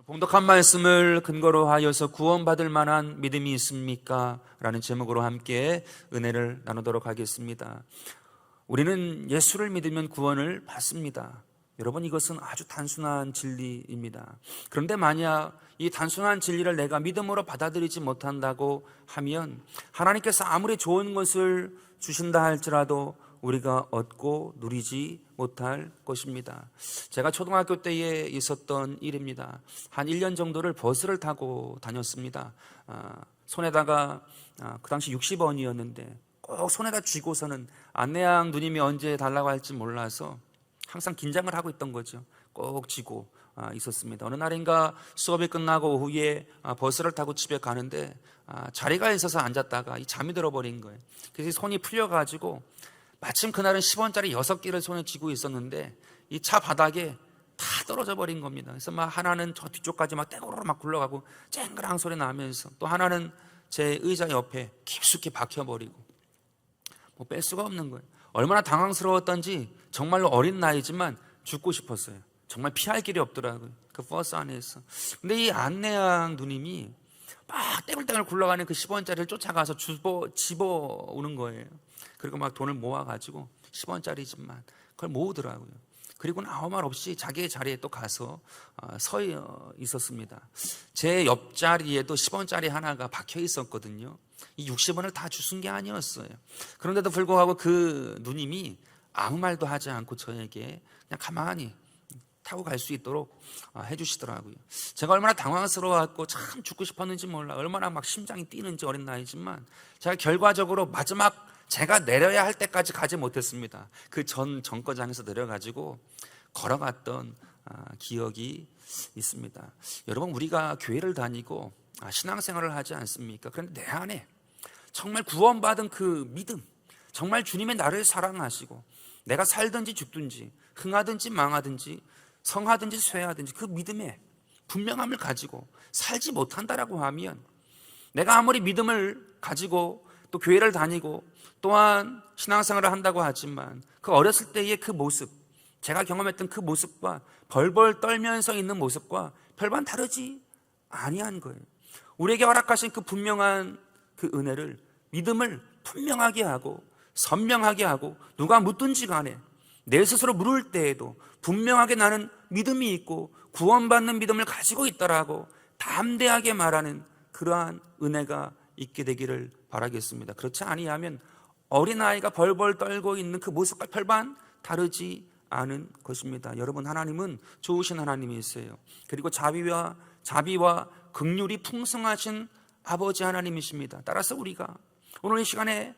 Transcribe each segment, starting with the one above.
봉독한 말씀을 근거로 하여서 구원받을 만한 믿음이 있습니까? 라는 제목으로 함께 은혜를 나누도록 하겠습니다. 우리는 예수를 믿으면 구원을 받습니다. 여러분, 이것은 아주 단순한 진리입니다. 그런데 만약 이 단순한 진리를 내가 믿음으로 받아들이지 못한다고 하면 하나님께서 아무리 좋은 것을 주신다 할지라도 우리가 얻고 누리지 못할 것입니다. 제가 초등학교 때에 있었던 일입니다. 한 1년 정도를 버스를 타고 다녔습니다. 손에다가 그 당시 60원이었는데 꼭 손에다 쥐고서는 안내양 누님이 언제 달라고 할지 몰라서 항상 긴장을 하고 있던 거죠. 꼭 쥐고 있었습니다. 어느 날인가 수업이 끝나고 오후에 버스를 타고 집에 가는데 자리가 있어서 앉았다가 잠이 들어버린 거예요. 그래서 손이 풀려가지고 마침 그날은 10원짜리 6개를 손에 쥐고 있었는데 이 차 바닥에 다 떨어져 버린 겁니다. 그래서 막 하나는 저 뒤쪽까지 막 떼고로 막 굴러가고 쨍그랑 소리 나면서 또 하나는 제 의자 옆에 깊숙이 박혀버리고 뭐 뺄 수가 없는 거예요. 얼마나 당황스러웠던지 정말로 어린 나이지만 죽고 싶었어요. 정말 피할 길이 없더라고요. 그 버스 안에서. 근데 이 안내양 누님이 막 떼굴떼굴 굴러가는 그 10원짜리를 쫓아가서 집어오는 거예요. 그리고 막 돈을 모아가지고 10원짜리지만 그걸 모으더라고요. 그리고는 아무 말 없이 자기의 자리에 또 가서 서 있었습니다. 제 옆자리에도 10원짜리 하나가 박혀 있었거든요. 이 60원을 다 주신 게 아니었어요. 그런데도 불구하고 그 누님이 아무 말도 하지 않고 저에게 그냥 가만히 타고 갈 수 있도록 해주시더라고요. 제가 얼마나 당황스러워했고 참 죽고 싶었는지 몰라, 얼마나 막 심장이 뛰는지 어린 나이지만 제가 결과적으로 마지막 제가 내려야 할 때까지 가지 못했습니다. 그 정거장에서 내려가지고 걸어갔던 기억이 있습니다. 여러분, 우리가 교회를 다니고 신앙생활을 하지 않습니까? 그런데 내 안에 정말 구원받은 그 믿음, 정말 주님의 나를 사랑하시고 내가 살든지 죽든지 흥하든지 망하든지 성하든지 쇠하든지 그 믿음의 분명함을 가지고 살지 못한다라고 하면 내가 아무리 믿음을 가지고 또 교회를 다니고 또한 신앙생활을 한다고 하지만 그 어렸을 때의 그 모습, 제가 경험했던 그 모습과 벌벌 떨면서 있는 모습과 별반 다르지 아니한 거예요. 우리에게 허락하신 그 분명한 그 은혜를, 믿음을 분명하게 하고 선명하게 하고 누가 묻든지 간에 내 스스로 물을 때에도 분명하게 나는 믿음이 있고 구원받는 믿음을 가지고 있다라고 담대하게 말하는 그러한 은혜가 있게 되기를 바라겠습니다. 그렇지 아니하면 어린아이가 벌벌 떨고 있는 그 모습과 별반 다르지 않은 것입니다. 여러분, 하나님은 좋으신 하나님이세요. 그리고 자비와 긍휼이 풍성하신 아버지 하나님이십니다. 따라서 우리가 오늘 이 시간에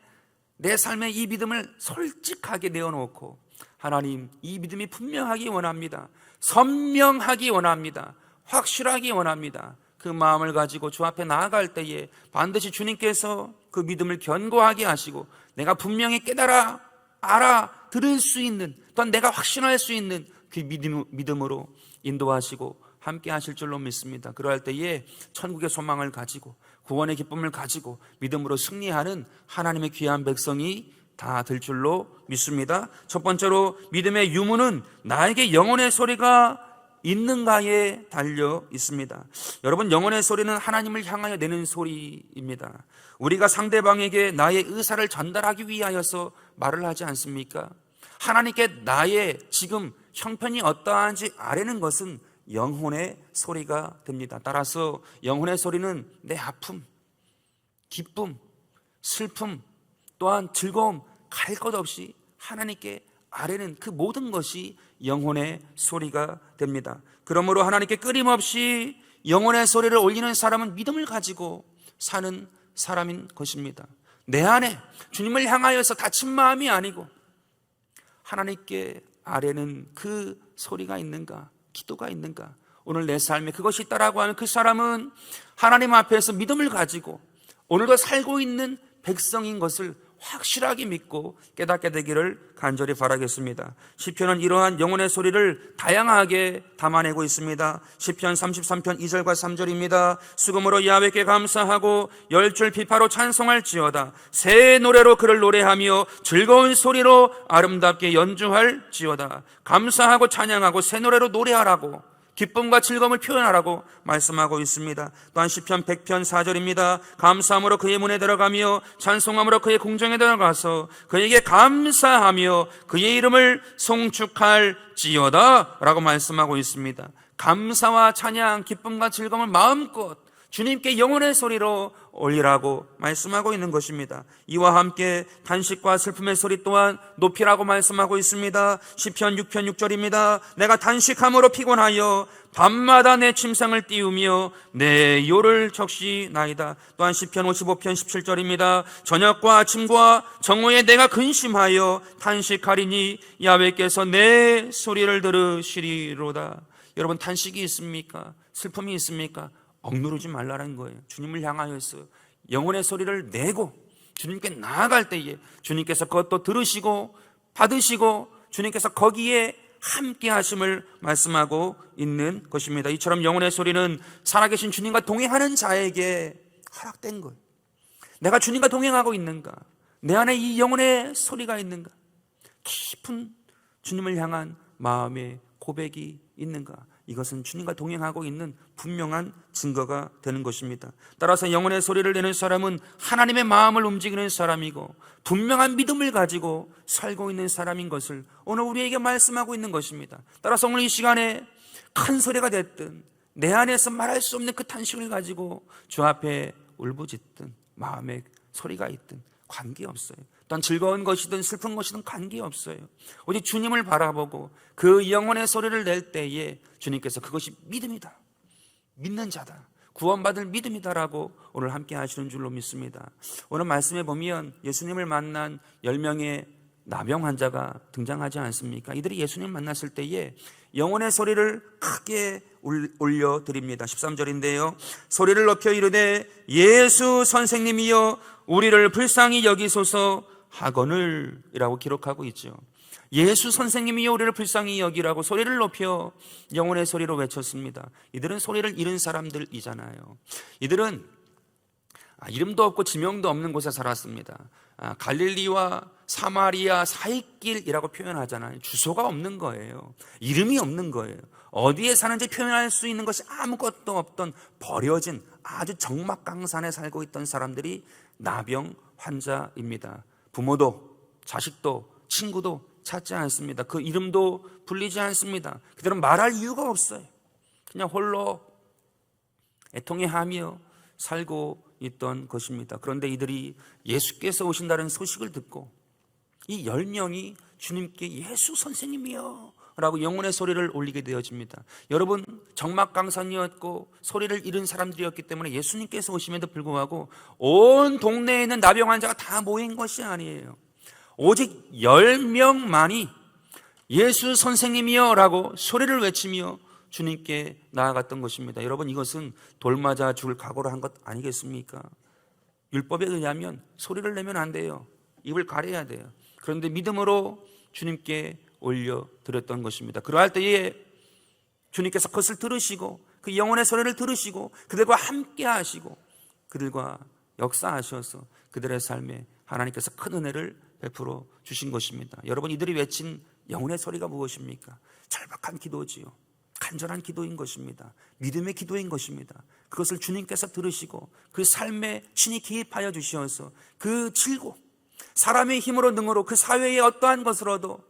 내 삶의 이 믿음을 솔직하게 내어놓고 하나님, 이 믿음이 분명하기 원합니다. 선명하기 원합니다. 확실하기 원합니다. 그 마음을 가지고 주 앞에 나아갈 때에 반드시 주님께서 그 믿음을 견고하게 하시고 내가 분명히 깨달아 알아들을 수 있는, 또한 내가 확신할 수 있는 그 믿음으로 인도하시고 함께 하실 줄로 믿습니다. 그러할 때에 천국의 소망을 가지고 구원의 기쁨을 가지고 믿음으로 승리하는 하나님의 귀한 백성이 다 될 줄로 믿습니다. 첫 번째로 믿음의 유무는 나에게 영혼의 소리가 있는가에 달려 있습니다. 여러분, 영혼의 소리는 하나님을 향하여 내는 소리입니다. 우리가 상대방에게 나의 의사를 전달하기 위하여서 말을 하지 않습니까? 하나님께 나의 지금 형편이 어떠한지 아뢰는 것은 영혼의 소리가 됩니다. 따라서 영혼의 소리는 내 아픔, 기쁨, 슬픔, 또한 즐거움, 갈 것 없이 하나님께 아뢰는 그 모든 것이 영혼의 소리가 됩니다. 그러므로 하나님께 끊임없이 영혼의 소리를 올리는 사람은 믿음을 가지고 사는 사람인 것입니다. 내 안에 주님을 향하여서 다친 마음이 아니고 하나님께 아뢰는 그 소리가 있는가, 기도가 있는가, 오늘 내 삶에 그것이 있다라고 하면 그 사람은 하나님 앞에서 믿음을 가지고 오늘도 살고 있는 백성인 것을 확실하게 믿고 깨닫게 되기를 간절히 바라겠습니다. 시편은 이러한 영혼의 소리를 다양하게 담아내고 있습니다. 시편 33편 2절과 3절입니다. 수금으로 야훼께 감사하고 열줄 비파로 찬송할지어다. 새 노래로 그를 노래하며 즐거운 소리로 아름답게 연주할지어다. 감사하고 찬양하고 새 노래로 노래하라고 기쁨과 즐거움을 표현하라고 말씀하고 있습니다. 또한 시편 100편 4절입니다. 감사함으로 그의 문에 들어가며 찬송함으로 그의 궁정에 들어가서 그에게 감사하며 그의 이름을 송축할지어다 라고 말씀하고 있습니다. 감사와 찬양, 기쁨과 즐거움을 마음껏 주님께 영혼의 소리로 올리라고 말씀하고 있는 것입니다. 이와 함께 단식과 슬픔의 소리 또한 높이라고 말씀하고 있습니다. 시편 6편 6절입니다. 내가 단식함으로 피곤하여 밤마다 내 침상을 띄우며 내 요를 적시나이다. 또한 시편 55편 17절입니다. 저녁과 아침과 정오에 내가 근심하여 탄식하리니 야훼께서 내 소리를 들으시리로다. 여러분, 탄식이 있습니까? 슬픔이 있습니까? 억누르지 말라는 거예요. 주님을 향하여서 영혼의 소리를 내고 주님께 나아갈 때에 주님께서 그것도 들으시고 받으시고 주님께서 거기에 함께 하심을 말씀하고 있는 것입니다. 이처럼 영혼의 소리는 살아계신 주님과 동행하는 자에게 허락된 거예요. 내가 주님과 동행하고 있는가? 내 안에 이 영혼의 소리가 있는가? 깊은 주님을 향한 마음의 고백이 있는가? 이것은 주님과 동행하고 있는 분명한 증거가 되는 것입니다. 따라서 영혼의 소리를 내는 사람은 하나님의 마음을 움직이는 사람이고 분명한 믿음을 가지고 살고 있는 사람인 것을 오늘 우리에게 말씀하고 있는 것입니다. 따라서 오늘 이 시간에 큰 소리가 됐든 내 안에서 말할 수 없는 그 탄식을 가지고 주 앞에 울부짖든 마음의 소리가 있든 관계없어요. 또한 즐거운 것이든 슬픈 것이든 관계없어요. 오직 주님을 바라보고 그 영혼의 소리를 낼 때에 주님께서 그것이 믿음이다, 믿는 자다, 구원받을 믿음이다라고 오늘 함께 하시는 줄로 믿습니다. 오늘 말씀에 보면 예수님을 만난 10명의 나병 환자가 등장하지 않습니까? 이들이 예수님 만났을 때에 영혼의 소리를 크게 올려드립니다. 13절인데요. 소리를 높여 이르되 예수 선생님이여 우리를 불쌍히 여기소서 하거늘 이라고 기록하고 있죠. 예수 선생님이여 우리를 불쌍히 여기라고 소리를 높여 영혼의 소리로 외쳤습니다. 이들은 소리를 잃은 사람들이잖아요. 이들은 이름도 없고 지명도 없는 곳에 살았습니다. 갈릴리와 사마리아 사이길이라고 표현하잖아요. 주소가 없는 거예요. 이름이 없는 거예요. 어디에 사는지 표현할 수 있는 것이 아무것도 없던 버려진 아주 적막강산에 살고 있던 사람들이 나병 환자입니다. 부모도 자식도 친구도 찾지 않습니다. 그 이름도 불리지 않습니다. 그들은 말할 이유가 없어요. 그냥 홀로 애통해하며 살고 있던 것입니다. 그런데 이들이 예수께서 오신다는 소식을 듣고 이 10명이 주님께 예수 선생님이여 라고 영혼의 소리를 올리게 되어집니다. 여러분, 적막강산이었고 소리를 잃은 사람들이었기 때문에 예수님께서 오심에도 불구하고 온 동네에 있는 나병 환자가 다 모인 것이 아니에요. 오직 10명만이 예수 선생님이여 라고 소리를 외치며 주님께 나아갔던 것입니다. 여러분, 이것은 돌 맞아 죽을 각오를 한 것 아니겠습니까? 율법에 의하면 소리를 내면 안 돼요. 입을 가려야 돼요. 그런데 믿음으로 주님께 올려드렸던 것입니다. 그러할 때에 주님께서 그것을 들으시고 그 영혼의 소리를 들으시고 그들과 함께 하시고 그들과 역사하셔서 그들의 삶에 하나님께서 큰 은혜를 베풀어 주신 것입니다. 여러분, 이들이 외친 영혼의 소리가 무엇입니까? 절박한 기도지요. 간절한 기도인 것입니다. 믿음의 기도인 것입니다. 그것을 주님께서 들으시고 그 삶에 신이 개입하여 주시어서 그 질고 사람의 힘으로 능으로 그 사회의 어떠한 것으로도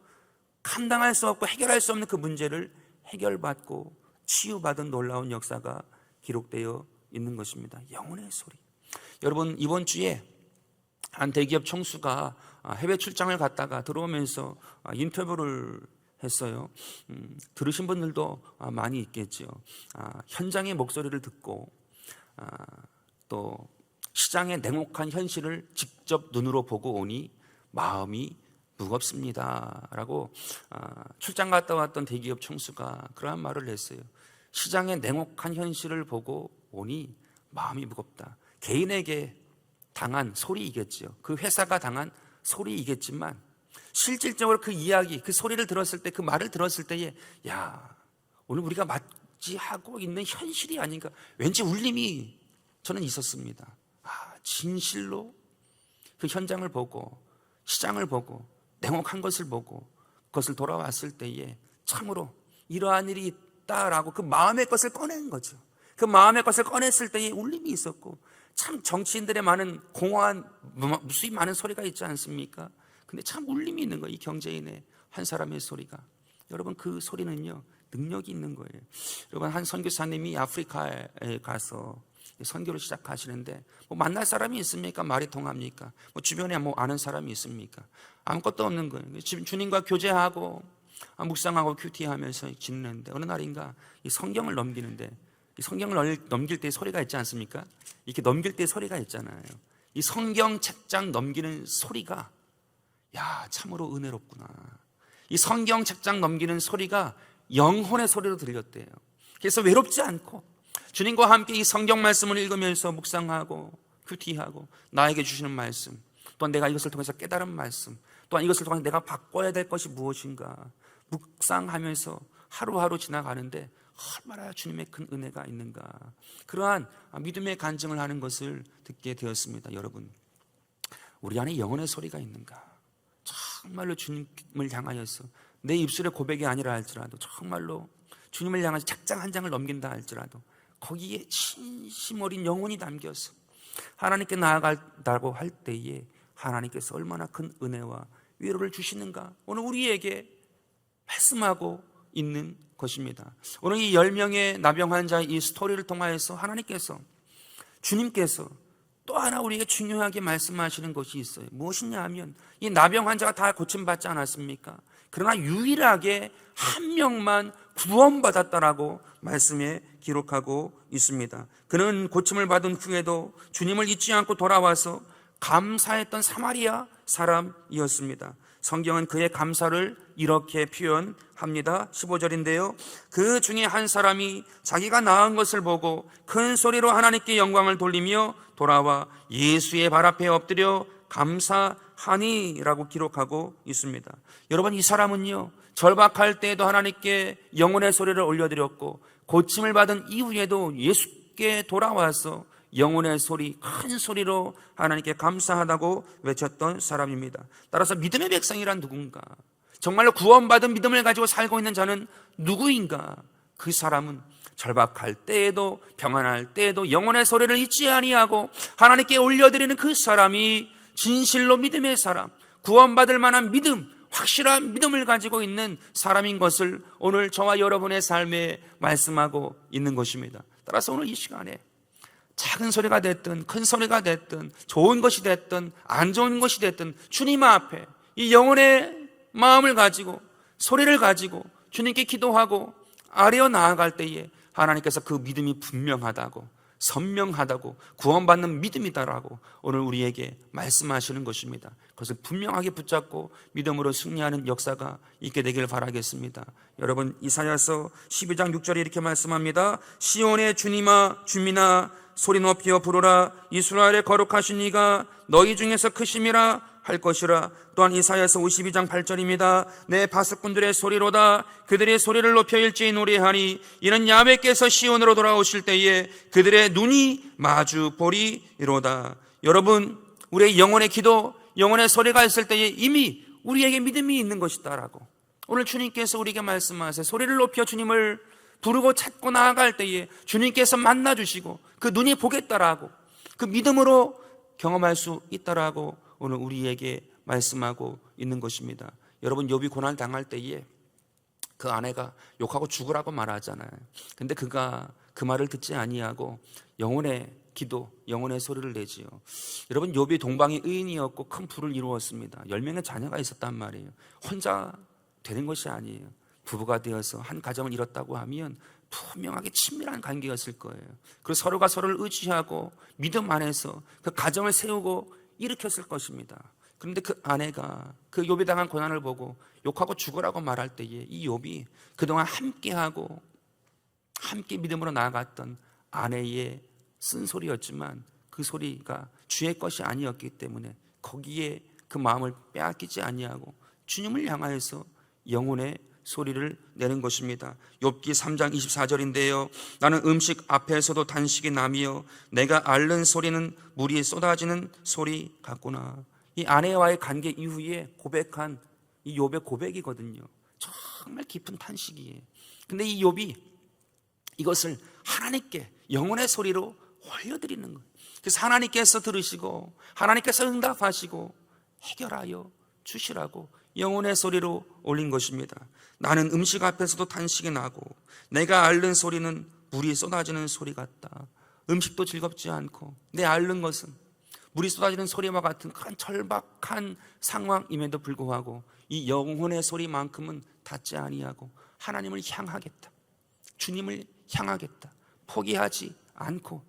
감당할 수 없고 해결할 수 없는 그 문제를 해결받고 치유받은 놀라운 역사가 기록되어 있는 것입니다. 영혼의 소리. 여러분, 이번 주에 한 대기업 총수가 해외 출장을 갔다가 들어오면서 인터뷰를 했어요. 들으신 분들도 많이 있겠죠. 현장의 목소리를 듣고 또 시장의 냉혹한 현실을 직접 눈으로 보고 오니 마음이 무겁습니다 라고 출장 갔다 왔던 대기업 총수가 그러한 말을 했어요. 시장의 냉혹한 현실을 보고 오니 마음이 무겁다. 개인에게 당한 소리이겠죠. 그 회사가 당한 소리이겠지만 실질적으로 그 이야기, 그 소리를 들었을 때, 그 말을 들었을 때에 야, 오늘 우리가 맞이하고 있는 현실이 아닌가, 왠지 울림이 저는 있었습니다. 진실로 그 현장을 보고 시장을 보고 냉혹한 것을 보고 그것을 돌아왔을 때에 참으로 이러한 일이 없다라고 그 마음의 것을 꺼낸 거죠. 그 마음의 것을 꺼냈을 때에 울림이 있었고, 참 정치인들의 많은 공허한 무수히 많은 소리가 있지 않습니까? 근데 참 울림이 있는 거예요. 이 경제인의 한 사람의 소리가. 여러분, 그 소리는요 능력이 있는 거예요. 여러분, 한 선교사님이 아프리카에 가서 선교를 시작하시는데 뭐 만날 사람이 있습니까? 말이 통합니까? 뭐 주변에 뭐 아는 사람이 있습니까? 아무것도 없는 거예요. 주님과 교제하고 묵상하고 큐티하면서 지내는데 어느 날인가 이 성경을 넘기는데, 이 성경을 넘길 때 소리가 있지 않습니까? 이렇게 넘길 때 소리가 있잖아요. 이 성경 책장 넘기는 소리가, 야, 참으로 은혜롭구나. 이 성경 책장 넘기는 소리가 영혼의 소리로 들렸대요. 그래서 외롭지 않고 주님과 함께 이 성경 말씀을 읽으면서 묵상하고 큐티하고 나에게 주시는 말씀, 또한 내가 이것을 통해서 깨달은 말씀, 또한 이것을 통해서 내가 바꿔야 될 것이 무엇인가 묵상하면서 하루하루 지나가는데 얼마나 주님의 큰 은혜가 있는가, 그러한 믿음의 간증을 하는 것을 듣게 되었습니다. 여러분, 우리 안에 영혼의 소리가 있는가? 정말로 주님을 향하여서 내 입술의 고백이 아니라 할지라도 정말로 주님을 향해서 책장 한 장을 넘긴다 할지라도 거기에 진심 어린 영혼이 담겨서 하나님께 나아간다고 할 때에 하나님께서 얼마나 큰 은혜와 위로를 주시는가 오늘 우리에게 말씀하고 있는 것입니다. 오늘 이 10명의 나병 환자의 이 스토리를 통하여서 하나님께서, 주님께서 또 하나 우리에게 중요하게 말씀하시는 것이 있어요. 무엇이냐 하면 이 나병 환자가 다 고침받지 않았습니까? 그러나 유일하게 한 명만 구원받았다라고 말씀에 기록하고 있습니다. 그는 고침을 받은 후에도 주님을 잊지 않고 돌아와서 감사했던 사마리아 사람이었습니다. 성경은 그의 감사를 이렇게 표현합니다. 15절인데요. 그 중에 한 사람이 자기가 나은 것을 보고 큰 소리로 하나님께 영광을 돌리며 돌아와 예수의 발 앞에 엎드려 감사하니라고 기록하고 있습니다. 여러분, 이 사람은요 절박할 때에도 하나님께 영혼의 소리를 올려드렸고 고침을 받은 이후에도 예수께 돌아와서 영혼의 소리, 큰 소리로 하나님께 감사하다고 외쳤던 사람입니다. 따라서 믿음의 백성이란 누군가, 정말로 구원받은 믿음을 가지고 살고 있는 자는 누구인가? 그 사람은 절박할 때에도 평안할 때에도 영혼의 소리를 잊지 아니하고 하나님께 올려드리는 그 사람이 진실로 믿음의 사람, 구원받을 만한 믿음, 확실한 믿음을 가지고 있는 사람인 것을 오늘 저와 여러분의 삶에 말씀하고 있는 것입니다. 따라서 오늘 이 시간에 작은 소리가 됐든 큰 소리가 됐든 좋은 것이 됐든 안 좋은 것이 됐든 주님 앞에 이 영혼의 마음을 가지고 소리를 가지고 주님께 기도하고 아뢰어 나아갈 때에 하나님께서 그 믿음이 분명하다고, 선명하다고, 구원받는 믿음이다라고 오늘 우리에게 말씀하시는 것입니다. 그것을 분명하게 붙잡고 믿음으로 승리하는 역사가 있게 되길 바라겠습니다. 여러분, 이사야서 12장 6절에 이렇게 말씀합니다. 시온의 주님아 주민아 소리 높여 부르라. 이스라엘의 거룩하신 이가 너희 중에서 크심이라 할 것이라. 또한 이사야서 52장 8절입니다. 내 바스꾼들의 소리로다. 그들의 소리를 높여 일제히 노래하니 이는 야훼께서 시온으로 돌아오실 때에 그들의 눈이 마주 보리로다. 여러분, 우리의 영혼의 기도, 영혼의 소리가 있을 때에 이미 우리에게 믿음이 있는 것이다라고 오늘 주님께서 우리에게 말씀하세요. 소리를 높여 주님을 부르고 찾고 나아갈 때에 주님께서 만나주시고 그 눈이 보겠다라고, 그 믿음으로 경험할 수 있다라고 오늘 우리에게 말씀하고 있는 것입니다. 여러분, 욥이 고난 당할 때에 그 아내가 욕하고 죽으라고 말하잖아요. 근데 그가 그 말을 듣지 아니하고 영혼의 기도, 영혼의 소리를 내지요. 여러분, 욥이 동방의 의인이었고 큰 부를 이루었습니다. 10명의 자녀가 있었단 말이에요. 혼자 되는 것이 아니에요. 부부가 되어서 한 가정을 이뤘다고 하면 분명하게 친밀한 관계였을 거예요. 그리고 서로가 서로를 의지하고 믿음 안에서 그 가정을 세우고 일으켰을 것입니다. 그런데 그 아내가 그 욥이 당한 고난을 보고 욕하고 죽으라고 말할 때에 이 욥이 그동안 함께하고 함께 믿음으로 나아갔던 아내의 쓴소리였지만 그 소리가 주의 것이 아니었기 때문에 거기에 그 마음을 빼앗기지 아니하고 주님을 향하여서 영혼의 소리를 내는 것입니다. 욥기 3장 24절인데요. 나는 음식 앞에서도 단식이 나며 내가 앓는 소리는 물이 쏟아지는 소리 같구나. 이 아내와의 관계 이후에 고백한 이 욥의 고백이거든요. 정말 깊은 탄식이에요. 근데 이 욥이 이것을 하나님께 영혼의 소리로 올려드리는 거예요. 그래서 하나님께서 들으시고 하나님께서 응답하시고 해결하여 주시라고 영혼의 소리로 올린 것입니다. 나는 음식 앞에서도 탄식이 나고 내가 앓는 소리는 물이 쏟아지는 소리 같다. 음식도 즐겁지 않고 내 앓는 것은 물이 쏟아지는 소리와 같은 그런 절박한 상황임에도 불구하고 이 영혼의 소리만큼은 닿지 아니하고 하나님을 향하겠다, 주님을 향하겠다, 포기하지 않고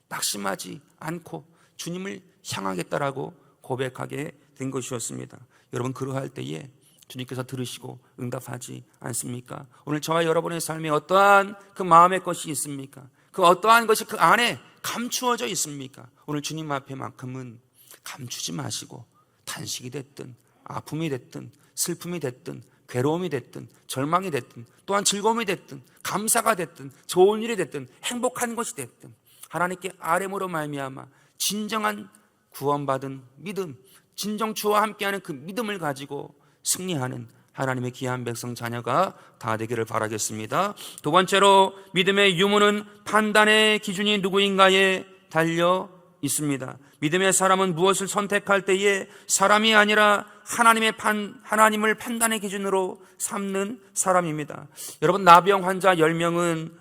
낙심하지 않고 주님을 향하겠다라고 고백하게 된 것이었습니다. 여러분, 그러할 때에 주님께서 들으시고 응답하지 않습니까? 오늘 저와 여러분의 삶에 어떠한 그 마음의 것이 있습니까? 그 어떠한 것이 그 안에 감추어져 있습니까? 오늘 주님 앞에만큼은 감추지 마시고 탄식이 됐든 아픔이 됐든 슬픔이 됐든 괴로움이 됐든 절망이 됐든 또한 즐거움이 됐든 감사가 됐든 좋은 일이 됐든 행복한 것이 됐든 하나님께 아뢰므로 말미암아 진정한 구원받은 믿음, 진정 주와 함께하는 그 믿음을 가지고 승리하는 하나님의 귀한 백성 자녀가 다 되기를 바라겠습니다. 두 번째로 믿음의 유무는 판단의 기준이 누구인가에 달려 있습니다. 믿음의 사람은 무엇을 선택할 때에 사람이 아니라 하나님을 판단의 기준으로 삼는 사람입니다. 여러분, 나병 환자 10명은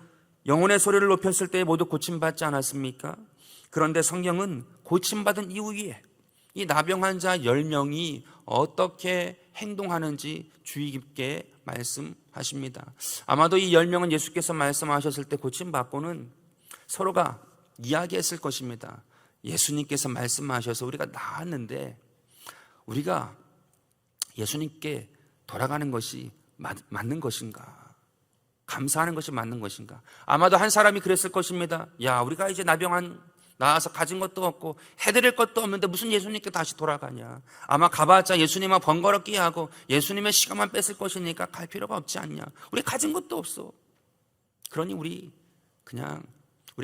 영혼의 소리를 높였을 때 모두 고침받지 않았습니까? 그런데 성경은 고침받은 이후에 이 나병 환자 10명이 어떻게 행동하는지 주의 깊게 말씀하십니다. 아마도 이 10명은 예수께서 말씀하셨을 때 고침받고는 서로가 이야기했을 것입니다. 예수님께서 말씀하셔서 우리가 나았는데 우리가 예수님께 돌아가는 것이 맞는 것인가? 감사하는 것이 맞는 것인가? 아마도 한 사람이 그랬을 것입니다. 야, 우리가 이제 나와서 가진 것도 없고 해드릴 것도 없는데 무슨 예수님께 다시 돌아가냐? 아마 가봤자 예수님만 번거롭게 하고 예수님의 시간만 뺏을 것이니까 갈 필요가 없지 않냐? 우리 가진 것도 없어. 그러니 우리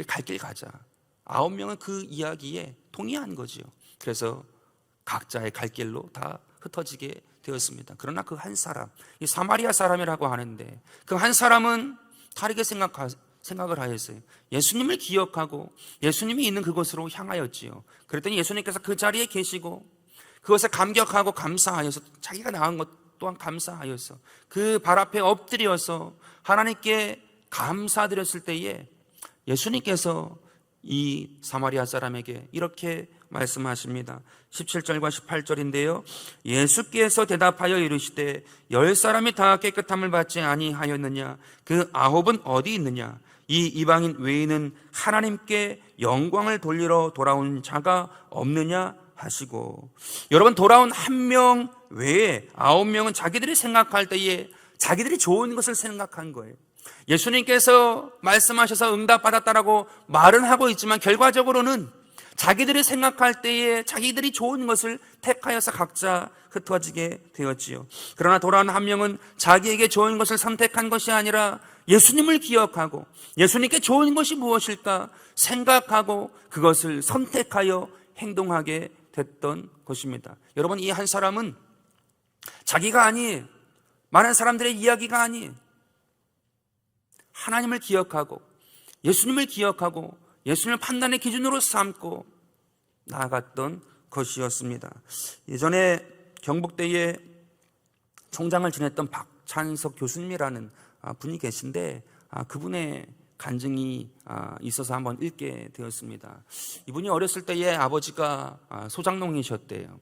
갈 길 가자. 9명은 그 이야기에 동의한 거지요. 그래서 각자의 갈 길로 다 흩어지게 되었습니다. 그러나 그 한 사람, 이 사마리아 사람이라고 하는데 그 한 사람은 다르게 생각을 하였어요. 예수님을 기억하고 예수님이 있는 그곳으로 향하였지요. 그랬더니 예수님께서 그 자리에 계시고 그것에 감격하고 감사하여서 자기가 나은 것 또한 감사하여서 그 발 앞에 엎드려서 하나님께 감사드렸을 때에 예수님께서 이 사마리아 사람에게 이렇게 말씀하십니다. 17절과 18절인데요. 예수께서 대답하여 이르시되 10사람이 다 깨끗함을 받지 아니하였느냐? 그 9은 어디 있느냐? 이 이방인 외에는 하나님께 영광을 돌리러 돌아온 자가 없느냐 하시고, 여러분, 돌아온 한 명 외에 9명은 자기들이 생각할 때에 자기들이 좋은 것을 생각한 거예요. 예수님께서 말씀하셔서 응답받았다라고 말은 하고 있지만 결과적으로는 자기들이 생각할 때에 자기들이 좋은 것을 택하여서 각자 흩어지게 되었지요. 그러나 돌아온 한 명은 자기에게 좋은 것을 선택한 것이 아니라 예수님을 기억하고 예수님께 좋은 것이 무엇일까 생각하고 그것을 선택하여 행동하게 됐던 것입니다. 여러분, 이 한 사람은 자기가 아닌 많은 사람들의 이야기가 아닌 하나님을 기억하고 예수님을 기억하고 예수님을 판단의 기준으로 삼고 나아갔던 것이었습니다. 예전에 경북대에 총장을 지냈던 박찬석 교수님이라는 분이 계신데 그분의 간증이 있어서 한번 읽게 되었습니다. 이분이 어렸을 때에 아버지가 소작농이셨대요.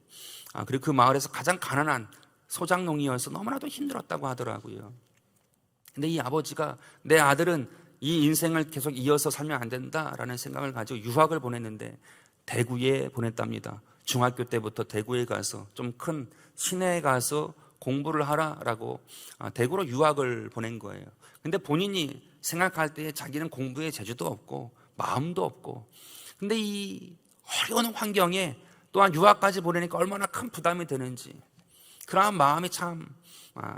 그리고 그 마을에서 가장 가난한 소작농이어서 너무나도 힘들었다고 하더라고요. 근데 이 아버지가 내 아들은 이 인생을 계속 이어서 살면 안 된다라는 생각을 가지고 유학을 보냈는데 대구에 보냈답니다. 중학교 때부터 대구에 가서 좀 큰 시내에 가서 공부를 하라라고 대구로 유학을 보낸 거예요. 근데 본인이 생각할 때 자기는 공부에 재주도 없고 마음도 없고, 근데 이 어려운 환경에 또한 유학까지 보내니까 얼마나 큰 부담이 되는지 그러한 마음이 참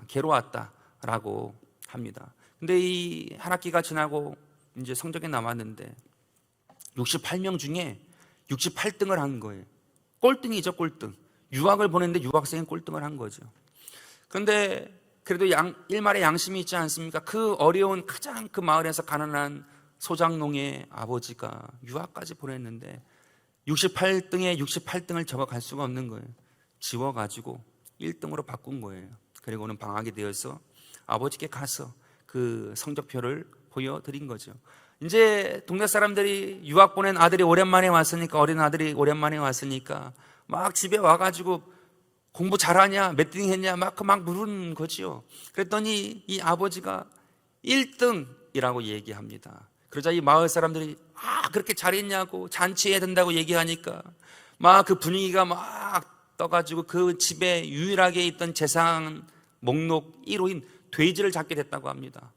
괴로웠다라고 합니다. 근데 이 한 학기가 지나고 이제 성적이 나왔는데 68명 중에 68등을 한 거예요. 꼴등이죠, 꼴등. 유학을 보냈는데 유학생은 꼴등을 한 거죠. 그런데 그래도 일말의 양심이 있지 않습니까? 그 어려운 가장 그 마을에서 가난한 소장농의 아버지가 유학까지 보냈는데 68등에 68등을 적어갈 수가 없는 거예요. 지워가지고 1등으로 바꾼 거예요. 그리고는 방학이 되어서 아버지께 가서 그 성적표를 보여드린 거죠. 이제 동네 사람들이 유학 보낸 아들이 오랜만에 왔으니까, 어린 아들이 오랜만에 왔으니까 막 집에 와가지고 공부 잘하냐, 몇 등 했냐 막 물은 거지요. 그랬더니 이 아버지가 1등이라고 얘기합니다. 그러자 이 마을 사람들이 그렇게 잘했냐고, 잔치해야 된다고 얘기하니까 막 그 분위기가 막 떠가지고 그 집에 유일하게 있던 재산 목록 1호인 돼지를 잡게 됐다고 합니다.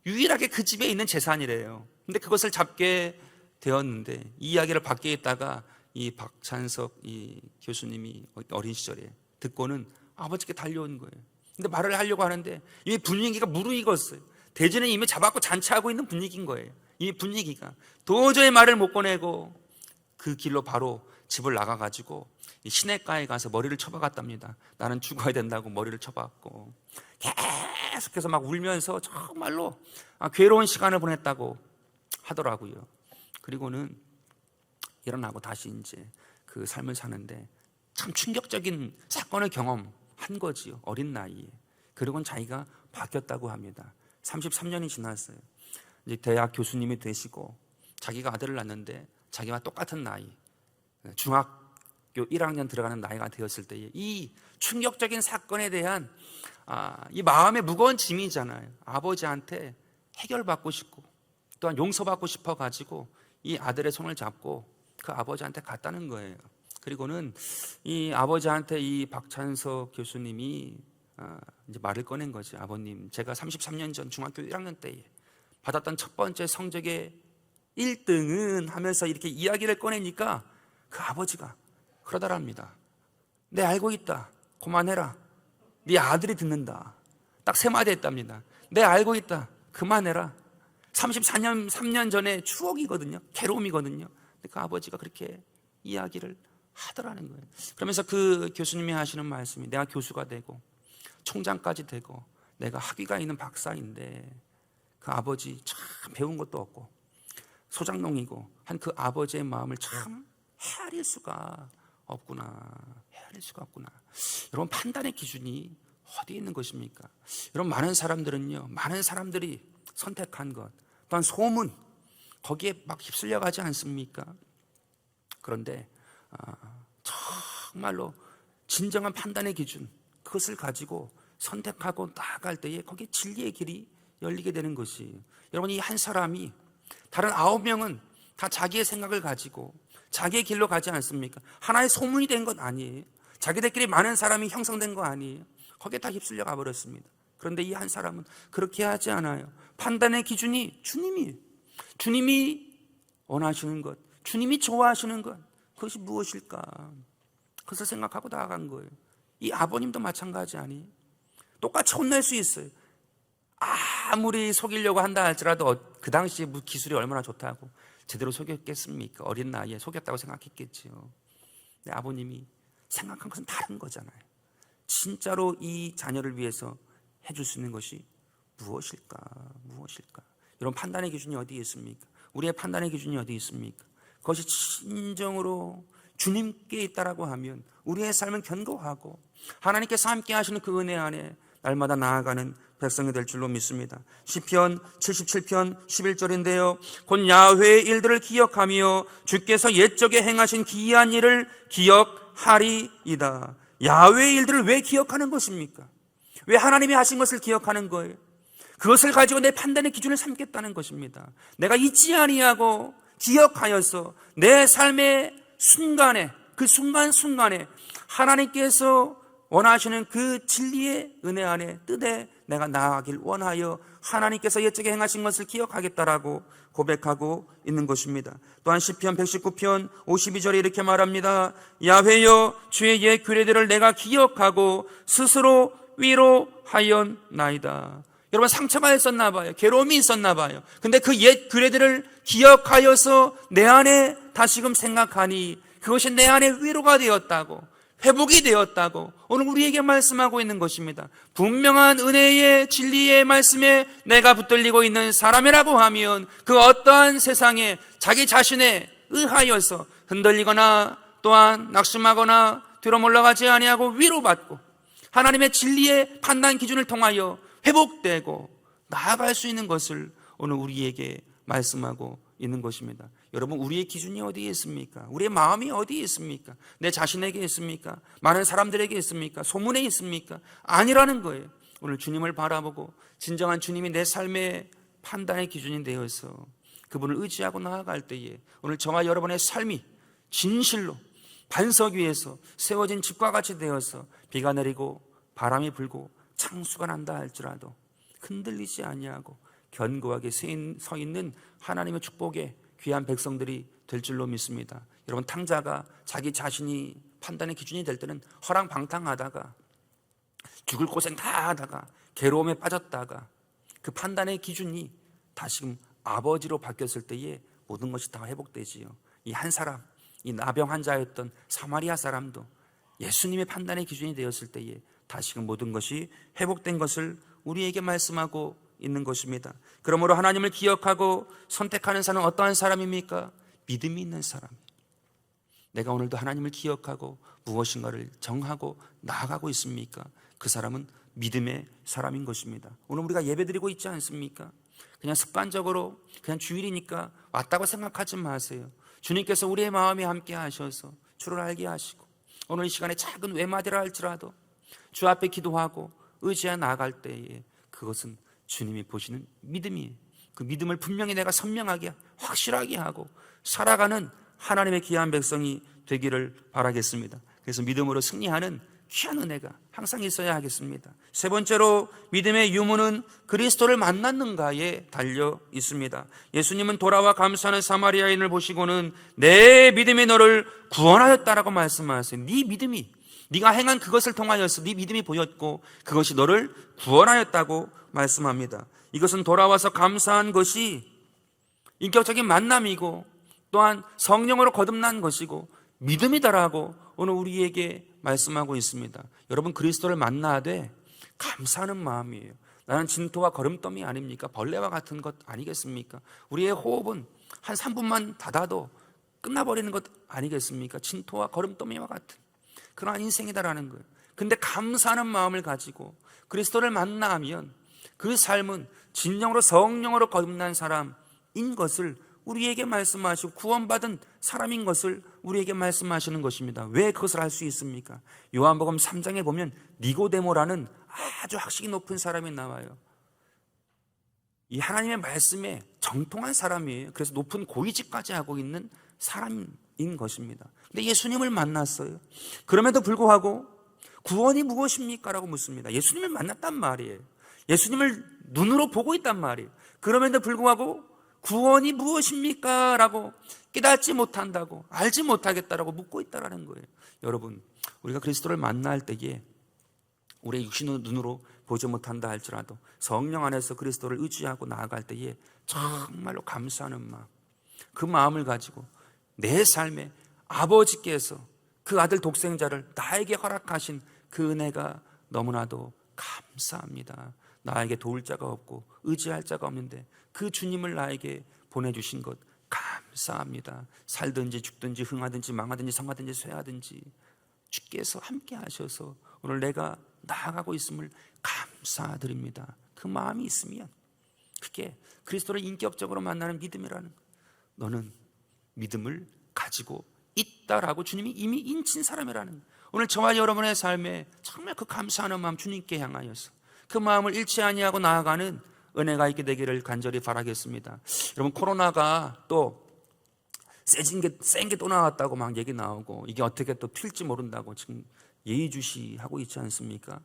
유일하게 그 집에 있는 재산이래요. 근데 그것을 잡게 되었는데, 이 이야기를 밖에 있다가 이 박찬석 이 교수님이 어린 시절에 듣고는 아버지께 달려온 거예요. 근데 말을 하려고 하는데 이미 분위기가 무르익었어요. 돼지는 이미 잡았고 잔치하고 있는 분위기인 거예요. 이 분위기가 도저히 말을 못 꺼내고 그 길로 바로 집을 나가가지고 시냇가에 가서 머리를 쳐박았답니다. 나는 죽어야 된다고 머리를 쳐박고 계속해서 막 울면서 정말로 괴로운 시간을 보냈다고 하더라고요. 그리고는 일어나고 다시 이제 그 삶을 사는데 참 충격적인 사건을 경험한 거지요. 어린 나이에. 그리고는 자기가 바뀌었다고 합니다. 33년이 지났어요. 이제 대학 교수님이 되시고 자기가 아들을 낳는데 자기와 똑같은 나이, 중학교 1학년 들어가는 나이가 되었을 때에 이 충격적인 사건에 대한 이 마음의 무거운 짐이잖아요. 아버지한테 해결받고 싶고 또한 용서받고 싶어가지고 이 아들의 손을 잡고 그 아버지한테 갔다는 거예요. 그리고는 이 아버지한테 이 박찬석 교수님이 이제 말을 꺼낸 거지. 아버님, 제가 33년 전 중학교 1학년 때에 받았던 첫 번째 성적의 1등은 하면서 이렇게 이야기를 꺼내니까 그 아버지가 그러더랍니다. 내 알고 있다. 그만해라. 네 아들이 듣는다. 딱 3마디 했답니다. 내 알고 있다. 그만해라. 3년 전의 추억이거든요. 괴로움이거든요. 근데 그 아버지가 그렇게 이야기를 하더라는 거예요. 그러면서 그 교수님이 하시는 말씀이, 내가 교수가 되고 총장까지 되고 내가 학위가 있는 박사인데 그 아버지 참 배운 것도 없고 소장농이고 한 그 아버지의 마음을 참 헤아릴 수가 없구나. 헤아릴 수가 없구나. 여러분, 판단의 기준이 어디에 있는 것입니까? 여러분, 많은 사람들은요, 많은 사람들이 선택한 것, 또한 소문, 거기에 막 휩쓸려 가지 않습니까? 그런데 정말로 진정한 판단의 기준, 그것을 가지고 선택하고 나아갈 때에 거기에 진리의 길이 열리게 되는 것이, 여러분, 이 한 사람이 다른 9명은 다 자기의 생각을 가지고 자기의 길로 가지 않습니까? 하나의 소문이 된 것 아니에요. 자기들끼리 많은 사람이 형성된 거 아니에요. 거기에 다 휩쓸려 가버렸습니다. 그런데 이 한 사람은 그렇게 하지 않아요. 판단의 기준이 주님이 원하시는 것, 주님이 좋아하시는 것, 그것이 무엇일까? 그것을 생각하고 나아간 거예요. 이 아버님도 마찬가지 아니에요? 똑같이 혼낼 수 있어요. 아무리 속이려고 한다 할지라도 그 당시에 기술이 얼마나 좋다고 제대로 속였겠습니까? 어린 나이에 속였다고 생각했겠지요. 근데 아버님이 생각한 것은 다른 거잖아요. 진짜로 이 자녀를 위해서 해줄 수 있는 것이 무엇일까? 여러분, 판단의 기준이 어디에 있습니까? 우리의 판단의 기준이 어디에 있습니까? 그것이 진정으로 주님께 있다라고 하면 우리의 삶은 견고하고 하나님께서 함께 하시는 그 은혜 안에 날마다 나아가는 백성이 될 줄로 믿습니다. 시편 77편 11절인데요. 곧 야훼의 일들을 기억하며 주께서 옛적에 행하신 기이한 일을 기억하리이다. 야훼의 일들을 왜 기억하는 것입니까? 왜 하나님이 하신 것을 기억하는 거예요? 그것을 가지고 내 판단의 기준을 삼겠다는 것입니다. 내가 잊지 아니하고 기억하여서 내 삶의 순간에, 그 순간순간에 하나님께서 원하시는 그 진리의 은혜 안에 뜻에 내가 나아가길 원하여 하나님께서 옛적에 행하신 것을 기억하겠다라고 고백하고 있는 것입니다. 또한 시편 119편 52절에 이렇게 말합니다. 야훼여, 주의 옛 규례들을 내가 기억하고 스스로 위로하였나이다. 여러분, 상처가 있었나 봐요. 괴로움이 있었나 봐요. 근데 그 옛 규례들을 기억하여서 내 안에 다시금 생각하니 그것이 내 안에 위로가 되었다고, 회복이 되었다고 오늘 우리에게 말씀하고 있는 것입니다. 분명한 은혜의 진리의 말씀에 내가 붙들리고 있는 사람이라고 하면 그 어떠한 세상에 자기 자신에 의하여서 흔들리거나 또한 낙심하거나 뒤로 물러가지 아니하고 위로받고 하나님의 진리의 판단 기준을 통하여 회복되고 나아갈 수 있는 것을 오늘 우리에게 말씀하고 있는 것입니다. 여러분, 우리의 기준이 어디에 있습니까? 우리의 마음이 어디에 있습니까? 내 자신에게 있습니까? 많은 사람들에게 있습니까? 소문에 있습니까? 아니라는 거예요. 오늘 주님을 바라보고 진정한 주님이 내 삶의 판단의 기준이 되어서 그분을 의지하고 나아갈 때에 오늘 저와 여러분의 삶이 진실로 반석 위에서 세워진 집과 같이 되어서 비가 내리고 바람이 불고 창수가 난다 할지라도 흔들리지 아니하고 견고하게 서 있는 하나님의 축복의 귀한 백성들이 될 줄로 믿습니다. 여러분, 탕자가 자기 자신이 판단의 기준이 될 때는 허랑방탕하다가 죽을 고생 다 하다가 괴로움에 빠졌다가 그 판단의 기준이 다시금 아버지로 바뀌었을 때에 모든 것이 다 회복되지요. 이 한 사람, 이 나병 환자였던 사마리아 사람도 예수님의 판단의 기준이 되었을 때에 다시금 모든 것이 회복된 것을 우리에게 말씀하고 있는 것입니다. 그러므로 하나님을 기억하고 선택하는 사람은 어떠한 사람입니까? 믿음이 있는 사람. 내가 오늘도 하나님을 기억하고 무엇인가를 정하고 나아가고 있습니까? 그 사람은 믿음의 사람인 것입니다. 오늘 우리가 예배드리고 있지 않습니까? 그냥 습관적으로 그냥 주일이니까 왔다고 생각하지 마세요. 주님께서 우리의 마음에 함께 하셔서 주를 알게 하시고 오늘 이 시간에 작은 외마디라 할지라도 주 앞에 기도하고 의지해 나아갈 때에 그것은 주님이 보시는 믿음이에요. 그 믿음을 분명히 내가 선명하게 확실하게 하고 살아가는 하나님의 귀한 백성이 되기를 바라겠습니다. 그래서 믿음으로 승리하는 귀한 은혜가 항상 있어야 하겠습니다. 세 번째로 믿음의 유무는 그리스도를 만났는가에 달려 있습니다. 예수님은 돌아와 감사하는 사마리아인을 보시고는 내 믿음이 너를 구원하였다라고 말씀하세요. 네 믿음이, 네가 행한 그것을 통하여서 네 믿음이 보였고 그것이 너를 구원하였다고 말씀합니다. 이것은 돌아와서 감사한 것이 인격적인 만남이고 또한 성령으로 거듭난 것이고 믿음이다라고 오늘 우리에게 말씀하고 있습니다. 여러분, 그리스도를 만나되 감사하는 마음이에요. 나는 진토와 거름더미 아닙니까? 벌레와 같은 것 아니겠습니까? 우리의 호흡은 한 3분만 닫아도 끝나버리는 것 아니겠습니까? 진토와 거름더미와 같은 그러한 인생이다라는 거예요. 근데 감사하는 마음을 가지고 그리스도를 만나면 그 삶은 진정으로 성령으로 거듭난 사람인 것을 우리에게 말씀하시고 구원받은 사람인 것을 우리에게 말씀하시는 것입니다. 왜 그것을 할 수 있습니까? 요한복음 3장에 보면 니고데모라는 아주 학식이 높은 사람이 나와요. 이 하나님의 말씀에 정통한 사람이에요. 그래서 높은 고위직까지 하고 있는 사람인 것입니다. 근데 예수님을 만났어요. 그럼에도 불구하고 구원이 무엇입니까? 라고 묻습니다. 예수님을 만났단 말이에요. 예수님을 눈으로 보고 있단 말이에요. 그럼에도 불구하고 구원이 무엇입니까? 라고 깨닫지 못한다고, 알지 못하겠다라고 묻고 있다라는 거예요. 여러분, 우리가 그리스도를 만날 때에 우리의 육신의 눈으로 보지 못한다 할지라도 성령 안에서 그리스도를 의지하고 나아갈 때에 정말로 감사하는 마음, 그 마음을 가지고 내 삶에 아버지께서 그 아들 독생자를 나에게 허락하신 그 은혜가 너무나도 감사합니다. 나에게 도울 자가 없고 의지할 자가 없는데 그 주님을 나에게 보내주신 것 감사합니다. 살든지 죽든지 흥하든지 망하든지 성하든지 쇠하든지 주께서 함께 하셔서 오늘 내가 나아가고 있음을 감사드립니다. 그 마음이 있으면 그게 그리스도를 인격적으로 만나는 믿음이라는 거예요. 너는 믿음을 가지고 있다라고 주님이 이미 인친 사람이라는 거예요. 오늘 저와 여러분의 삶에 정말 그 감사하는 마음 주님께 향하여서 그 마음을 잃지 아니하고 나아가는 은혜가 있게 되기를 간절히 바라겠습니다. 여러분, 코로나가 또 센 게 또 나왔다고 막 얘기 나오고 이게 어떻게 또 튈지 모른다고 지금 예의주시하고 있지 않습니까?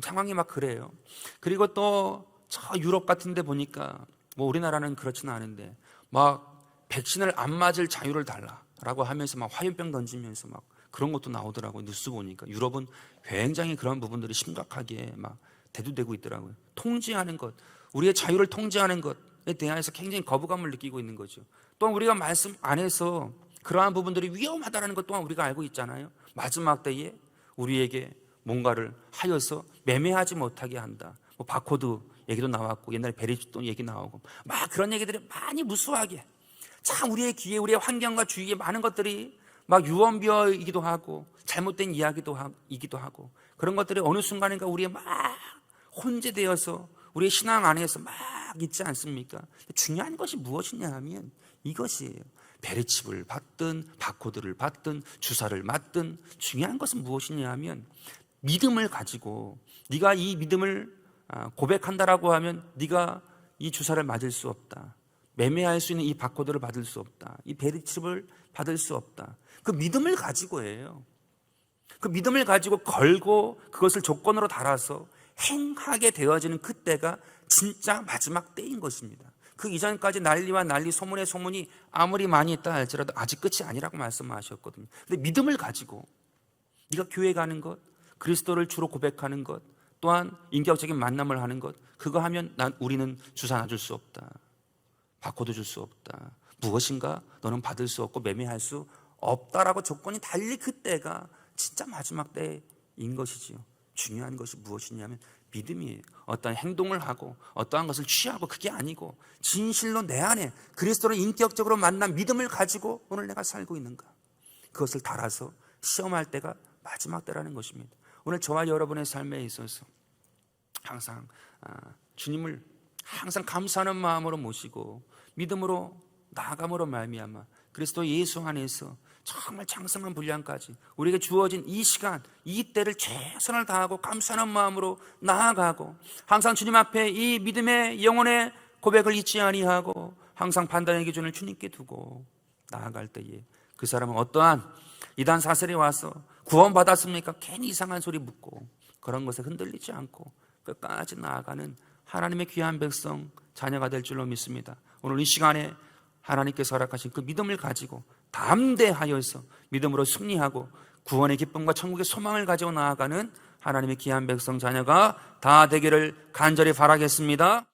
상황이 막 그래요. 그리고 또 저 유럽 같은 데 보니까 뭐 우리나라는 그렇지는 않은데 막 백신을 안 맞을 자유를 달라라고 하면서 막 화염병 던지면서 막 그런 것도 나오더라고요. 뉴스 보니까 유럽은 굉장히 그런 부분들이 심각하게 막 대두되고 있더라고요. 통제하는 것, 우리의 자유를 통제하는 것에 대해서 굉장히 거부감을 느끼고 있는 거죠. 또한 우리가 말씀 안에서 그러한 부분들이 위험하다는 것 또한 우리가 알고 있잖아요. 마지막 때에 우리에게 뭔가를 하여서 매매하지 못하게 한다. 뭐 바코드 얘기도 나왔고 옛날에 베리돈 얘기 나오고 막 그런 얘기들이 많이 무수하게 참 우리의 귀에 우리의 환경과 주위에 많은 것들이 막 유언비어이기도 하고 잘못된 이기도 하고 그런 것들이 어느 순간인가 우리의 막 혼재되어서 우리의 신앙 안에서 막 있지 않습니까? 중요한 것이 무엇이냐 하면 이것이에요. 베리칩을 받든 바코드를 받든 주사를 맞든 중요한 것은 무엇이냐 하면 믿음을 가지고 네가 이 믿음을 고백한다라고 하면 네가 이 주사를 맞을 수 없다. 매매할 수 있는 이 바코드를 받을 수 없다. 이 베리칩을 받을 수 없다. 그 믿음을 가지고 해요. 그 믿음을 가지고 걸고 그것을 조건으로 달아서 행하게 되어지는 그때가 진짜 마지막 때인 것입니다. 그 이전까지 난리와 난리 소문의 소문이 아무리 많이 있다 할지라도 아직 끝이 아니라고 말씀하셨거든요. 근데 믿음을 가지고 네가 교회 가는 것, 그리스도를 주로 고백하는 것, 또한 인격적인 만남을 하는 것, 그거 하면 우리는 주사 놔줄 수 없다. 바코드 줄 수 없다. 무엇인가 너는 받을 수 없고 매매할 수 없다라고 조건이 달리 그때가 진짜 마지막 때인 것이지요. 중요한 것이 무엇이냐면 믿음이에요. 어떠한 행동을 하고 어떠한 것을 취하고 그게 아니고 진실로 내 안에 그리스도를 인격적으로 만난 믿음을 가지고 오늘 내가 살고 있는가, 그것을 달아서 시험할 때가 마지막 때라는 것입니다. 오늘 저와 여러분의 삶에 있어서 항상 주님을 항상 감사하는 마음으로 모시고 믿음으로 나아감으로 말미암아 그리스도 예수 안에서 정말 장성한 분량까지 우리에게 주어진 이 시간, 이 때를 최선을 다하고 감사하는 마음으로 나아가고 항상 주님 앞에 이 믿음의 영혼의 고백을 잊지 아니하고 항상 판단의 기준을 주님께 두고 나아갈 때에 그 사람은 어떠한 이단 사슬이 와서 구원받았습니까? 괜히 이상한 소리 묻고 그런 것에 흔들리지 않고 끝까지 나아가는 하나님의 귀한 백성 자녀가 될 줄로 믿습니다. 오늘 이 시간에 하나님께서 허락하신 그 믿음을 가지고 담대하여서 믿음으로 승리하고 구원의 기쁨과 천국의 소망을 가지고 나아가는 하나님의 귀한 백성 자녀가 다 되기를 간절히 바라겠습니다.